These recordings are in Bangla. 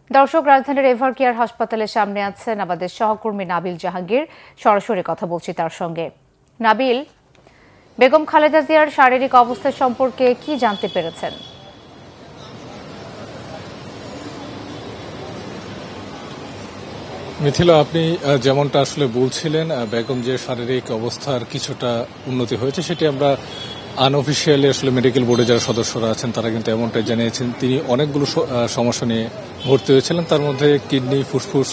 দর্শক, রাজধানীর এভার কেয়ার হাসপাতালের সামনে আছেন আমাদের সহকর্মী নাবিল জাহাঙ্গীর। সরাসরি কথা বলছি তার সঙ্গে। নাবিল, বেগম খালেদা জিয়ার শারীরিক অবস্থা সম্পর্কে কি জানতে পেরেছেন? মিথিলা, আপনি যেমনটা আসলে বলছিলেন, বেগম জিয়ার শারীরিক অবস্থার কিছুটা উন্নতি হয়েছে, সেটি আমরা আনঅফিসিয়ালি আসলে মেডিকেল বোর্ডে যারা সদস্যরা আছেন তারা কিন্তু এমনটাই জানিয়েছেন। তিনি অনেকগুলো সমস্যা নিয়ে ভর্তি হয়েছিলেন, তার মধ্যে কিডনি ফুসফুস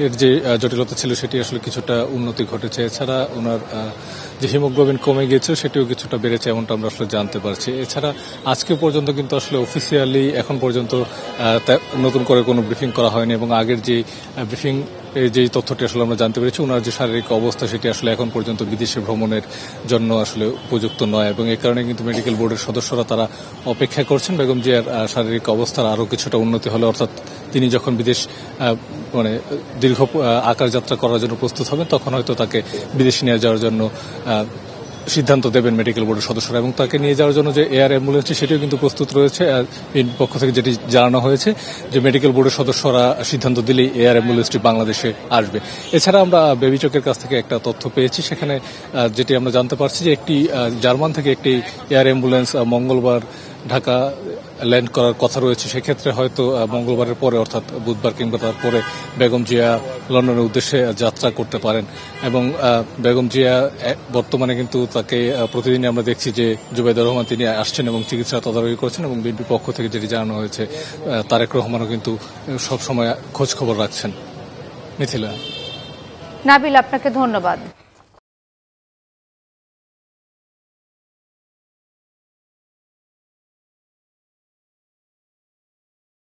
এর যে জটিলতা ছিল সেটি আসলে কিছুটা উন্নতি ঘটেছে। এছাড়া ওনার যে হিমোগ্লোবিন কমে গিয়েছিল সেটিও কিছুটা বেড়েছে, এমনটা আমরা আসলে জানতে পারছি। এছাড়া আজকে পর্যন্ত কিন্তু আসলে অফিসিয়ালি এখন পর্যন্ত নতুন করে কোনো ব্রিফিং করা হয়নি, এবং আগের যে ব্রিফিং যে তথ্যটি আসলে আমরা জানতে পেরেছি, ওনার যে শারীরিক অবস্থা সেটি আসলে এখন পর্যন্ত বিদেশে ভ্রমণের জন্য আসলে উপযুক্ত নয়, এবং এই কারণে কিন্তু মেডিকেল বোর্ডের সদস্যরা তারা অপেক্ষা করছেন বেগম জিয়ার শারীরিক অবস্থার আরও কিছুটা উন্নতি হলে, অর্থাৎ তিনি যখন বিদেশ দীর্ঘ আকার যাত্রা করার জন্য প্রস্তুত হবেন তখন হয়তো তাকে বিদেশে নিয়ে যাওয়ার জন্য সিদ্ধান্ত দেবেন মেডিকেল বোর্ডের সদস্যরা। এবং তাকে নিয়ে যাওয়ার জন্য যে এয়ার অ্যাম্বুলেন্সটি সেটিও কিন্তু প্রস্তুত রয়েছে। এর পক্ষ থেকে যেটি জানানো হয়েছে যে মেডিকেল বোর্ডের সদস্যরা সিদ্ধান্ত দিলেই এয়ার অ্যাম্বুলেন্সটি বাংলাদেশে আসবে। এছাড়া আমরা বেবি চকের কাছ থেকে একটা তথ্য পেয়েছি, সেখানে যেটি আমরা জানতে পারছি যে একটি জার্মান থেকে একটি এয়ার অ্যাম্বুলেন্স মঙ্গলবার ঢাকা ল্যান্ড করার কথা রয়েছে। সেক্ষেত্রে হয়তো মঙ্গলবারের পরে অর্থাৎ বুধবার কিংবা তারপরে বেগম জিয়া লন্ডনের উদ্দেশ্যে যাত্রা করতে পারেন। এবং বেগম জিয়া বর্তমানে কিন্তু তাকে প্রতিদিনই আমরা দেখছি যে জুবাইদুর রহমান তিনি আসছেন এবং চিকিৎসা তদারকি করছেন, এবং বিএনপি পক্ষ থেকে যেটি জানানো হয়েছে তারেক রহমানও কিন্তু সবসময় খোঁজ খবর রাখছেন। মিথিলা। নাবিল, আপনাকে ধন্যবাদ।